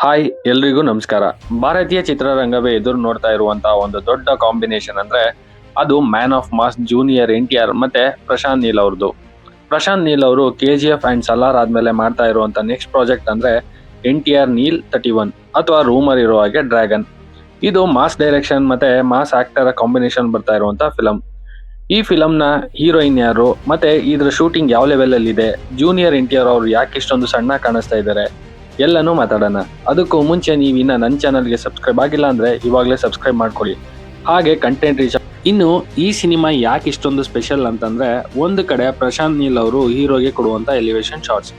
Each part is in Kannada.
ಹಾಯ್ ಎಲ್ರಿಗೂ ನಮಸ್ಕಾರ. ಭಾರತೀಯ ಚಿತ್ರರಂಗವೇ ಎದುರು ನೋಡ್ತಾ ಇರುವಂತಹ ಒಂದು ದೊಡ್ಡ ಕಾಂಬಿನೇಷನ್ ಅಂದ್ರೆ ಅದು man of mass junior NTR ಮತ್ತೆ ಪ್ರಶಾಂತ್ ನೀಲ್ ಅವ್ರದ್ದು. ಪ್ರಶಾಂತ್ ನೀಲ್ ಅವರು KGF ಅಂಡ್ ಸಲಾರ್ ಆದ್ಮೇಲೆ ಮಾಡ್ತಾ ಇರುವಂತ ನೆಕ್ಸ್ಟ್ ಪ್ರಾಜೆಕ್ಟ್ ಅಂದ್ರೆ NTR ನೀಲ್ 31 ಅಥವಾ ರೂಮರ್ ಇರೋ ಹಾಗೆ ಡ್ರ್ಯಾಗನ್. ಇದು ಮಾಸ್ ಡೈರೆಕ್ಷನ್ ಮತ್ತೆ ಮಾಸ್ ಆಕ್ಟರ್ ಕಾಂಬಿನೇಷನ್ ಬರ್ತಾ ಇರುವಂತ ಫಿಲಂ. ಈ ಫಿಲಂ ನ ಹೀರೋಯಿನ್ ಯಾರು ಮತ್ತೆ ಇದ್ರ ಶೂಟಿಂಗ್ ಯಾವ ಲೆವೆಲ್ ಅಲ್ಲಿ ಇದೆ, ಜೂನಿಯರ್ NTR ಅವರು ಯಾಕೆ ಇಷ್ಟೊಂದು ಸಣ್ಣ ಕಾಣಿಸ್ತಾ ಇದ್ದಾರೆ ಎಲ್ಲನೂ ಮಾತಾಡೋಣ. ಅದಕ್ಕೂ ಮುಂಚೆ ನೀವಿನ್ನ ನನ್ನ ಚಾನಲ್ಗೆ ಸಬ್ಸ್ಕ್ರೈಬ್ ಆಗಿಲ್ಲ ಅಂದ್ರೆ ಇವಾಗಲೇ ಸಬ್ಸ್ಕ್ರೈಬ್ ಮಾಡ್ಕೊಳ್ಳಿ. ಹಾಗೆ ಕಂಟೆಂಟ್ ರೀಚ್. ಇನ್ನು ಈ ಸಿನಿಮಾ ಯಾಕೆ ಇಷ್ಟೊಂದು ಸ್ಪೆಷಲ್ ಅಂತಂದ್ರೆ, ಒಂದು ಕಡೆ ಪ್ರಶಾಂತ್ ನೀಲ್ ಅವರು ಹೀರೋಗೆ ಕೊಡುವಂತ ಎಲಿವೇಶನ್ ಶಾಟ್ಸ್,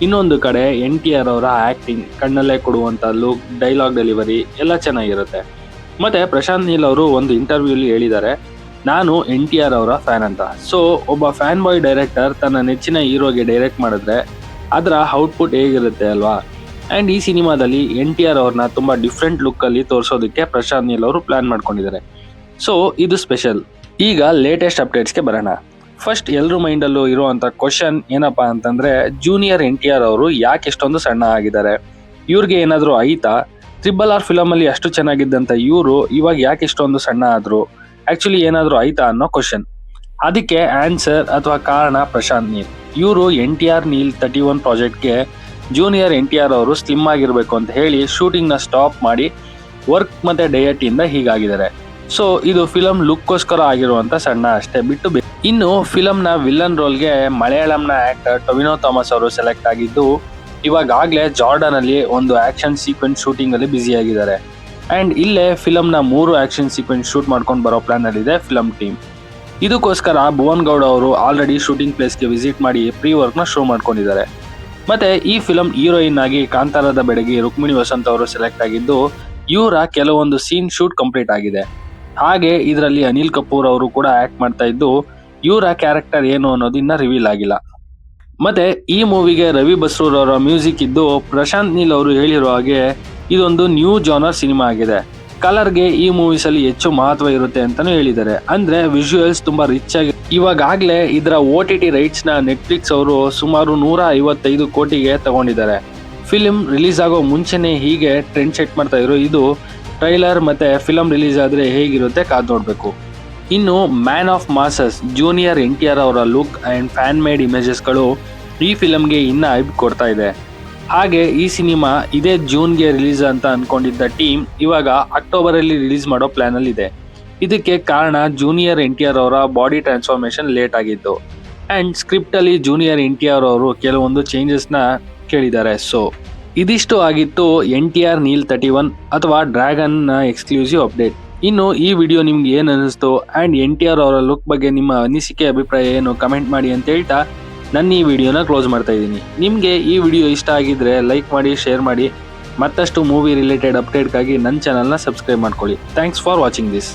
ಇನ್ನೊಂದು ಕಡೆ NTR ಅವರ ಆಕ್ಟಿಂಗ್, ಕಣ್ಣಲ್ಲೇ ಕೊಡುವಂತ ಲುಕ್, ಡೈಲಾಗ್ ಡೆಲಿವರಿ ಎಲ್ಲ ಚೆನ್ನಾಗಿರುತ್ತೆ. ಮತ್ತೆ ಪ್ರಶಾಂತ್ ನೀಲ್ ಅವರು ಒಂದು ಇಂಟರ್ವ್ಯೂಲಿ ಹೇಳಿದ್ದಾರೆ, ನಾನು NTR ಅವರ ಫ್ಯಾನ್ ಅಂತ. ಸೊ ಒಬ್ಬ ಫ್ಯಾನ್ ಬಾಯ್ ಡೈರೆಕ್ಟರ್ ತನ್ನ ನೆಚ್ಚಿನ ಹೀರೋಗೆ ಡೈರೆಕ್ಟ್ ಮಾಡಿದ್ರೆ ಅದರ ಔಟ್ಪುಟ್ ಹೇಗಿರುತ್ತೆ ಅಲ್ವಾ. ಅಂಡ್ ಈ ಸಿನಿಮಾದಲ್ಲಿ NTR ಅವ್ರನ್ನ ತುಂಬಾ ಡಿಫ್ರೆಂಟ್ ಲುಕ್ ಅಲ್ಲಿ ತೋರಿಸೋದಕ್ಕೆ ಪ್ರಶಾಂತ್ ನೀಲ್ ಅವರು ಪ್ಲಾನ್ ಮಾಡ್ಕೊಂಡಿದ್ದಾರೆ. ಸೊ ಇದು ಸ್ಪೆಷಲ್. ಈಗ ಲೇಟೆಸ್ಟ್ ಅಪ್ಡೇಟ್ಸ್ಗೆ ಬರೋಣ. ಫಸ್ಟ್ ಎಲ್ರ ಮೈಂಡ್ ಅಲ್ಲೂ ಇರುವಂತ ಕ್ವಶನ್ ಏನಪ್ಪಾ ಅಂತಂದ್ರೆ, ಜೂನಿಯರ್ NTR ಅವರು ಯಾಕೆ ಎಷ್ಟೊಂದು ಸಣ್ಣ ಆಗಿದ್ದಾರೆ, ಇವ್ರಿಗೆ ಏನಾದ್ರು ಆಯ್ತಾ? RRR ಫಿಲಮ್ ಅಲ್ಲಿ ಅಷ್ಟು ಚೆನ್ನಾಗಿದ್ದಂತ ಇವರು ಇವಾಗ ಯಾಕೆ ಇಷ್ಟೊಂದು ಸಣ್ಣ ಆದ್ರು, ಆಕ್ಚುಲಿ ಏನಾದ್ರು ಆಯ್ತಾ ಅನ್ನೋ ಕ್ವಶನ್. ಅದಕ್ಕೆ ಆನ್ಸರ್ ಅಥವಾ ಕಾರಣ ಪ್ರಶಾಂತ್ ನೀಲ್. ಇವರು NTR ನೀಲ್ 31 ಪ್ರಾಜೆಕ್ಟ್ಗೆ ಜೂನಿಯರ್ NTR ಅವರು ಸ್ಲಿಮ್ ಆಗಿರ್ಬೇಕು ಅಂತ ಹೇಳಿ ಶೂಟಿಂಗ್ ನ ಸ್ಟಾಪ್ ಮಾಡಿ ವರ್ಕ್ ಮತ್ತೆ ಡಯಟ್ ಇಂದ ಹೀಗಾಗಿದ್ದಾರೆ. ಸೊ ಇದು ಫಿಲಂ ಲುಕ್ಗೋಸ್ಕರ ಆಗಿರುವಂತ ಸಣ್ಣ ಅಷ್ಟೇ, ಬಿಟ್ಟು ಇನ್ನು ಫಿಲಂ ನ ವಿಲನ್ ರೋಲ್ಗೆ ಮಲಯಾಳಂನ ಆಕ್ಟರ್ ಟೊವಿನೋ ಥಾಮಸ್ ಅವರು ಸೆಲೆಕ್ಟ್ ಆಗಿದ್ದು, ಇವಾಗಲೇ ಜಾರ್ಡನ್ ಅಲ್ಲಿ ಒಂದು ಆಕ್ಷನ್ ಸೀಕ್ವೆನ್ಸ್ ಶೂಟಿಂಗ್ ಅಲ್ಲಿ ಬ್ಯುಸಿ ಆಗಿದ್ದಾರೆ. ಅಂಡ್ ಇಲ್ಲೇ ಫಿಲಂ ನ 3 ಆಕ್ಷನ್ ಸೀಕ್ವೆನ್ಸ್ ಶೂಟ್ ಮಾಡ್ಕೊಂಡು ಬರೋ ಪ್ಲಾನ್ ಅಲ್ಲಿ ಇದೆ ಫಿಲಂ ಟೀಮ್. ಇದಕ್ಕೋಸ್ಕರ ಭುವನ್ ಗೌಡ ಅವರು ಆಲ್ರೆಡಿ ಶೂಟಿಂಗ್ ಪ್ಲೇಸ್ಗೆ ವಿಸಿಟ್ ಮಾಡಿ ಪ್ರೀ ವರ್ಕ್ ನ ಶೋ ಮಾಡ್ಕೊಂಡಿದ್ದಾರೆ. ಮತ್ತೆ ಈ ಫಿಲಂ ಹೀರೋಯಿನ್ ಆಗಿ ಕಾಂತಾರದ ಬೆಡಗಿ ರುಕ್ಮಿಣಿ ವಸಂತ್ ಅವರು ಸೆಲೆಕ್ಟ್ ಆಗಿದ್ದು, ಇವರ ಕೆಲವೊಂದು ಸೀನ್ ಶೂಟ್ ಕಂಪ್ಲೀಟ್ ಆಗಿದೆ. ಹಾಗೆ ಇದರಲ್ಲಿ ಅನಿಲ್ ಕಪೂರ್ ಅವರು ಕೂಡ ಆಕ್ಟ್ ಮಾಡ್ತಾ ಇದ್ದು, ಇವರ ಕ್ಯಾರೆಕ್ಟರ್ ಏನು ಅನ್ನೋದು ಇನ್ನ ರಿವೀಲ್ ಆಗಿಲ್ಲ. ಮತ್ತೆ ಈ ಮೂವಿಗೆ ರವಿ ಬಸ್ರೂರ್ ಅವರ ಮ್ಯೂಸಿಕ್ ಇದ್ದು, ಪ್ರಶಾಂತ್ ನೀಲ್ ಅವರು ಹೇಳಿರೋ ಹಾಗೆ ಇದೊಂದು ನ್ಯೂ ಜಾನರ್ ಸಿನಿಮಾ ಆಗಿದೆ. ಕಲರ್ಗೆ ಈ ಮೂವೀಸ್ ಅಲ್ಲಿ ಹೆಚ್ಚು ಮಹತ್ವ ಇರುತ್ತೆ ಅಂತಾನು ಹೇಳಿದ್ದಾರೆ. ಅಂದ್ರೆ ವಿಜುವಲ್ಸ್ ತುಂಬಾ ರಿಚ್ ಆಗಿ. ಇವಾಗಲೇ ಇದರ OTT ರೈಟ್ಸ್ ನ ನೆಟ್ಫ್ಲಿಕ್ಸ್ ಅವರು ಸುಮಾರು 155 ಕೋಟಿಗೆ ತಗೊಂಡಿದ್ದಾರೆ. ಫಿಲ್ಮ್ ರಿಲೀಸ್ ಆಗೋ ಮುಂಚೆನೆ ಹೀಗೆ ಟ್ರೆಂಡ್ ಸೆಟ್ ಮಾಡ್ತಾ ಇರೋ ಇದು ಟ್ರೈಲರ್ ಮತ್ತೆ ಫಿಲಂ ರಿಲೀಸ್ ಆದ್ರೆ ಹೇಗಿರುತ್ತೆ ಕಾದ್ ನೋಡ್ಬೇಕು. ಇನ್ನು man of masses junior NTR ಅವರ look and fan made images ಗಳು ಈ ಫಿಲಂಗೆ ಇನ್ನ ಹೈಪ್ ಕೊಡ್ತಾ ಇದೆ. ಹಾಗೆ ಈ ಸಿನಿಮಾ ಇದೇ ಜೂನ್ಗೆ ರಿಲೀಸ್ ಅಂತ ಅನ್ಕೊಂಡಿದ್ದ ಟೀಮ್ ಇವಾಗ ಅಕ್ಟೋಬರ್ ಅಲ್ಲಿ ರಿಲೀಸ್ ಮಾಡೋ ಪ್ಲಾನ್ ಅಲ್ಲಿ ಇದೆ. ಇದಕ್ಕೆ ಕಾರಣ ಜೂನಿಯರ್ NTR ಅವರ ಬಾಡಿ ಟ್ರಾನ್ಸ್ಫಾರ್ಮೇಶನ್ ಲೇಟ್ ಆಗಿದ್ದು ಅಂಡ್ ಸ್ಕ್ರಿಪ್ಟ್ ಅಲ್ಲಿ ಜೂನಿಯರ್ NTR ಅವರು ಕೆಲವೊಂದು ಚೇಂಜಸ್ ನ ಕೇಳಿದ್ದಾರೆ. ಸೊ ಇದಿಷ್ಟು ಆಗಿತ್ತು NTR ನೀಲ್ 31 ಅಥವಾ ಡ್ರ್ಯಾಗನ್ ನ ಎಕ್ಸ್ಕ್ಲೂಸಿವ್ ಅಪ್ಡೇಟ್. ಇನ್ನು ಈ ವಿಡಿಯೋ ನಿಮ್ಗೆ ಏನ್ ಅನಿಸ್ತು ಅಂಡ್ NTR ಅವರ ಲುಕ್ ಬಗ್ಗೆ ನಿಮ್ಮ ಅನಿಸಿಕೆ ಅಭಿಪ್ರಾಯ ಏನು ಕಮೆಂಟ್ ಮಾಡಿ ಅಂತ ಹೇಳ್ತಾ ನನ್ನ ಈ ವಿಡಿಯೋನ ಕ್ಲೋಸ್ ಮಾಡ್ತಾ ಇದ್ದೀನಿ. ನಿಮಗೆ ಈ ವಿಡಿಯೋ ಇಷ್ಟ ಆಗಿದ್ರೆ ಲೈಕ್ ಮಾಡಿ, ಶೇರ್ ಮಾಡಿ. ಮತ್ತಷ್ಟು ಮೂವಿ ರಿಲೇಟೆಡ್ ಅಪ್ಡೇಟ್ಗಾಗಿ ನನ್ನ ಚಾನಲ್ನ ಸಬ್ಸ್ಕ್ರೈಬ್ ಮಾಡ್ಕೊಳ್ಳಿ. Thanks for watching this.